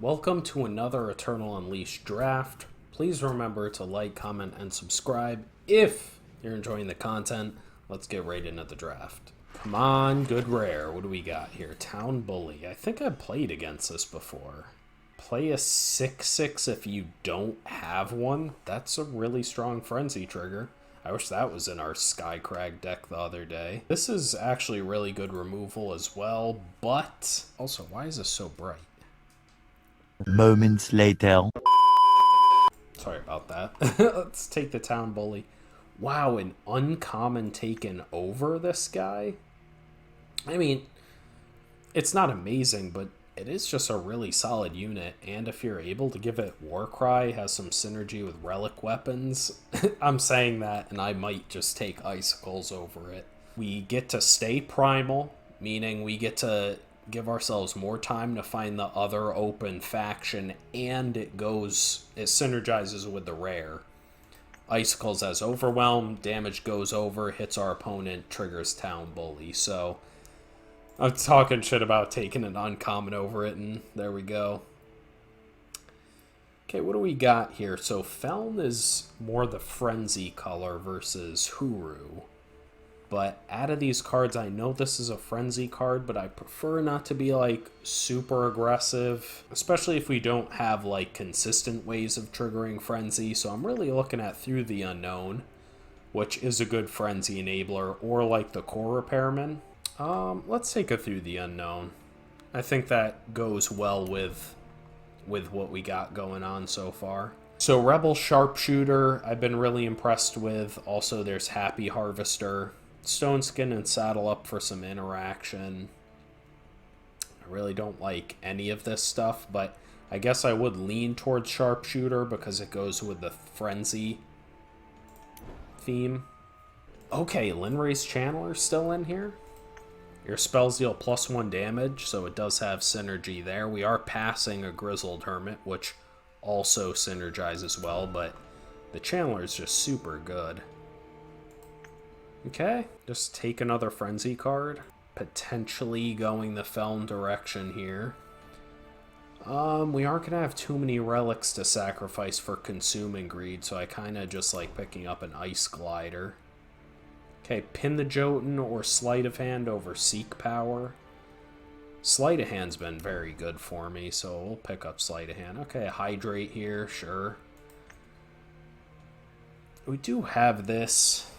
Welcome to another Eternal Unleashed draft. Please remember to like, comment, and subscribe if you're enjoying the content. Let's get right into the draft. Come on, good rare. What do we got here? Town Bully. I think I've played against this before. Play a 6/6 if you don't have one. That's a really strong frenzy trigger. I wish that was in our Skycrag deck the other day. This is actually really good removal as well, but also, why is this so bright? Moments later. Sorry about that. Let's take the Town Bully. Wow, an uncommon taken over this guy? I mean, it's not amazing, but it is just a really solid unit. And if you're able to give it Warcry, has some synergy with relic weapons. I'm saying that, and I might just take Icicles over it. We get to stay primal, meaning we get to give ourselves more time to find the other open faction, and it synergizes with the rare. Icicles has Overwhelm, damage goes over, hits our opponent, triggers Town Bully. So I'm talking shit about taking an uncommon over it, and there we go. Okay, what do we got here? So FELN is more the frenzy color versus Huru. But out of these cards, I know this is a frenzy card, but I prefer not to be like super aggressive, especially if we don't have like consistent ways of triggering frenzy. So I'm really looking at Through the Unknown, which is a good frenzy enabler, or like the Core Repairman. Let's take a Through the Unknown. I think that goes well with what we got going on so far. So Rebel Sharpshooter, I've been really impressed with. Also, there's Happy Harvester. Stone Skin and Saddle Up for some interaction. I really don't like any of this stuff, but I guess I would lean towards Sharpshooter because it goes with the Frenzy theme. Okay, Linray's Channeler's still in here. Your spells deal +1 damage, so it does have synergy there. We are passing a Grizzled Hermit, which also synergizes well, but the Channeler is just super good. Okay, just take another Frenzy card. Potentially going the FELN direction here. We aren't going to have too many relics to sacrifice for Consuming Greed, so I kind of just like picking up an Ice Glider. Okay, Pin the Jotun or Sleight of Hand over Seek Power. Sleight of Hand's been very good for me, so we'll pick up Sleight of Hand. Okay, Hydrate here, sure. We do have this,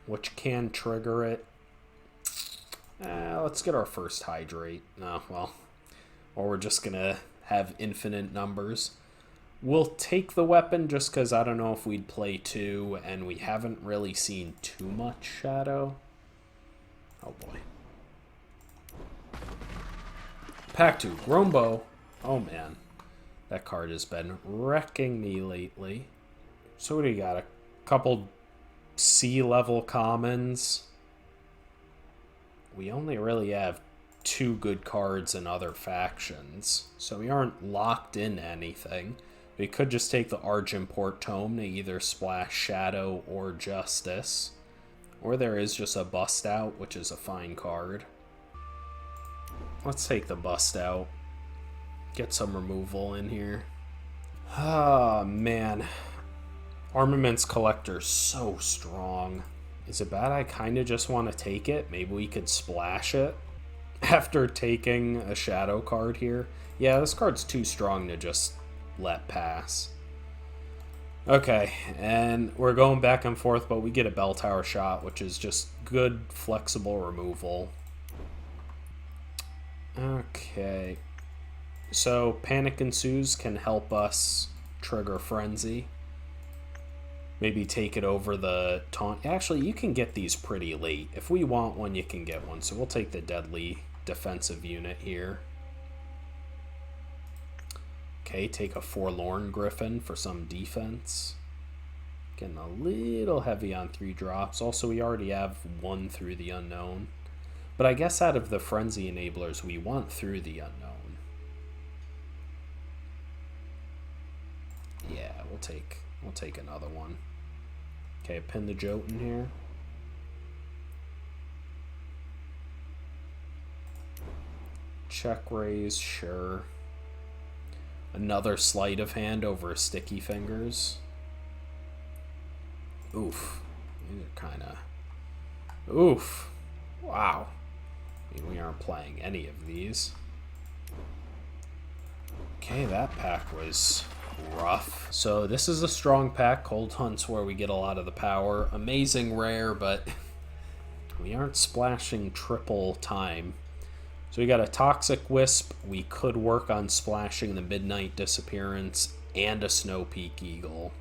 which can trigger it. Let's get our first Hydrate. No, well, or we're just going to have infinite numbers. We'll take the weapon just because I don't know if we'd play two, and we haven't really seen too much Shadow. Oh boy. Pack 2, Grombo. Oh man, that card has been wrecking me lately. So what do you got? A couple C-level commons. We only really have 2 good cards in other factions, so we aren't locked in anything. We could just take the Argenport Tome to either splash Shadow or Justice. Or there is just a Bust Out, which is a fine card. Let's take the Bust Out. Get some removal in here. Ah, man. Armaments Collector's so strong. Is it bad I kind of just want to take it? Maybe we could splash it after taking a Shadow card here. Yeah, this card's too strong to just let pass. Okay, and we're going back and forth, but we get a Bell Tower Shot, which is just good, flexible removal. Okay. So, Panic Ensues can help us trigger Frenzy. Maybe take it over the taunt. Actually, you can get these pretty late. If we want one, you can get one. So we'll take the Deadly Defensive unit here. Okay, take a Forlorn Griffin for some defense. Getting a little heavy on 3 drops. Also, we already have 1 Through the Unknown. But I guess out of the Frenzy enablers, we want Through the Unknown. Yeah, we'll take another one. Okay, Pin the Jotun here. Check raise, sure. Another sleight of hand over sticky fingers. Oof. These are kind of... Oof. Wow. I mean, we aren't playing any of these. Okay, that pack was rough. So this is a strong pack. Cold Hunt's where we get a lot of the power. Amazing rare, but we aren't splashing triple time. So we got a Toxic Wisp. We could work on splashing the Midnight Disappearance and a Snow Peak Eagle.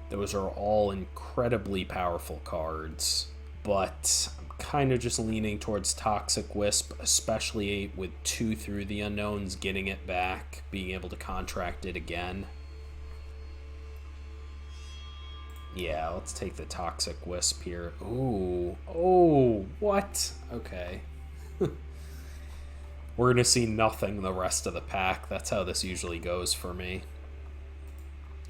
Those are all incredibly powerful cards, but I'm kind of just leaning towards Toxic Wisp, especially with 2 Through the Unknowns, getting it back, being able to contract it again. Yeah, let's take the Toxic Wisp here. Ooh, oh, what? Okay. We're going to see nothing the rest of the pack. That's how this usually goes for me.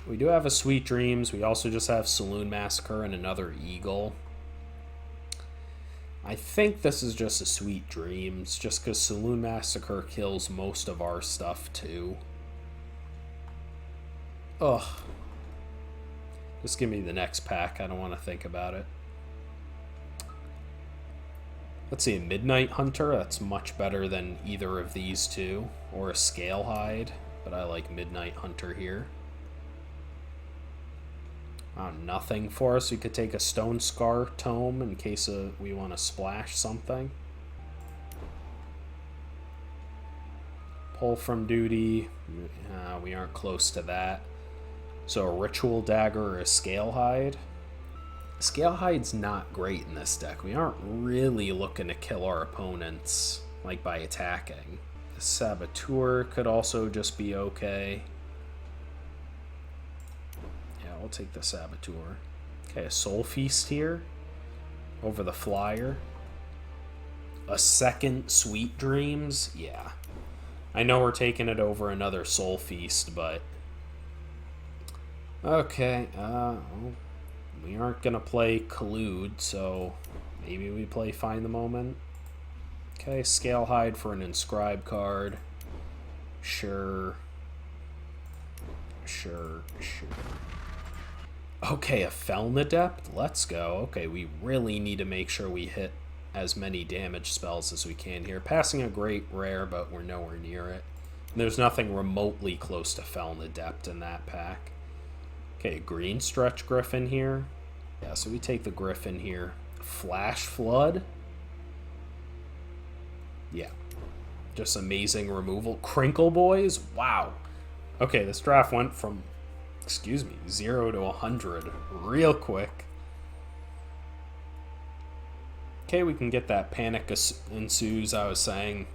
We do have a Sweet Dreams. We also just have Saloon Massacre and another Eagle. I think this is just a Sweet Dreams, just because Saloon Massacre kills most of our stuff too. Ugh. Just give me the next pack. I don't want to think about it. Let's see, a Midnight Hunter. That's much better than either of these two. Or a Scale Hide. But I like Midnight Hunter here. Nothing for us. We could take a Stone Scar Tome in case we want to splash something. Pull from duty. We aren't close to that. So a Ritual Dagger or a Scale Hide. Scale Hide's not great in this deck. We aren't really looking to kill our opponents, like by attacking. The Saboteur could also just be okay. Yeah, we'll take the Saboteur. Okay, a Soul Feast here over the Flyer. A second Sweet Dreams. Yeah. I know we're taking it over another Soul Feast, but... Okay, we aren't going to play Collude, so maybe we play Find the Moment. Okay, Scale Hide for an Inscribe card. Sure. Okay, a FELN Adept? Let's go. Okay, we really need to make sure we hit as many damage spells as we can here. Passing a great rare, but we're nowhere near it. And there's nothing remotely close to FELN Adept in that pack. Okay, green Stretch Griffin here. Yeah, so we take the Griffin here. Flash Flood. Yeah. Just amazing removal. Crinkle Boys. Wow. Okay, this draft went from, 0 to 100 real quick. Okay, we can get that Panic Ensues, I was saying.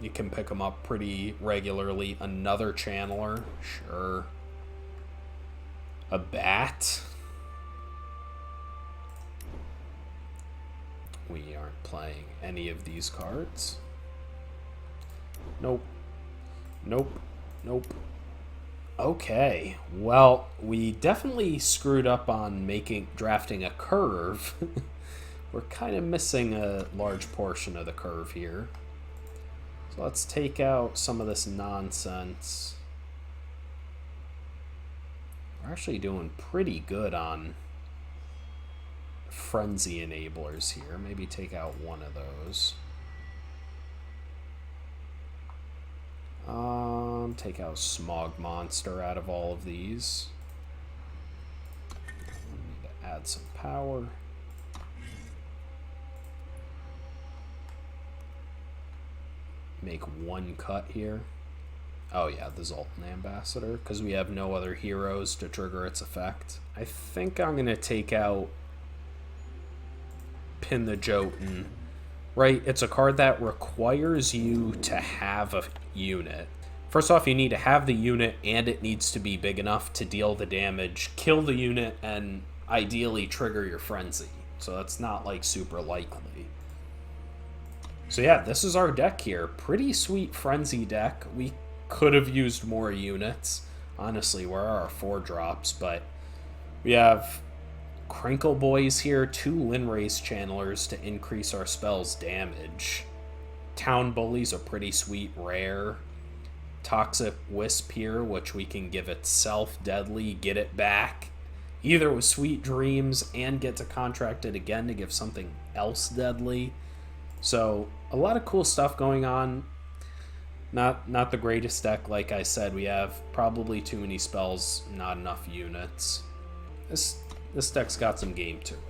You can pick them up pretty regularly. Another Channeler. Sure. A Bat. We aren't playing any of these cards. Nope. Okay. Well, we definitely screwed up on drafting a curve. We're kind of missing a large portion of the curve here. So let's take out some of this nonsense. We're actually doing pretty good on Frenzy Enablers here. Maybe take out one of those. Take out Smog Monster out of all of these. We need to add some power. Make one cut here. Oh yeah, the Zoltan Ambassador, because we have no other heroes to trigger its effect. I think I'm going to take out Pin the Jotun. Right, it's a card that requires you to have a unit. First off, you need to have the unit, and it needs to be big enough to deal the damage, kill the unit, and ideally trigger your Frenzy. So that's not, like, super likely. So yeah, this is our deck here. Pretty sweet Frenzy deck. We could have used more units. Honestly, where are our 4-drops? But we have Crinkle Boys here, 2 Linrace Channelers to increase our spell's damage. Town Bully's a pretty sweet rare. Toxic Wisp here, which we can give itself deadly, get it back, either with Sweet Dreams and get to contract it again to give something else deadly. So a lot of cool stuff going on. Not the greatest deck, like I said. We have probably too many spells, not enough units. This deck's got some game to it.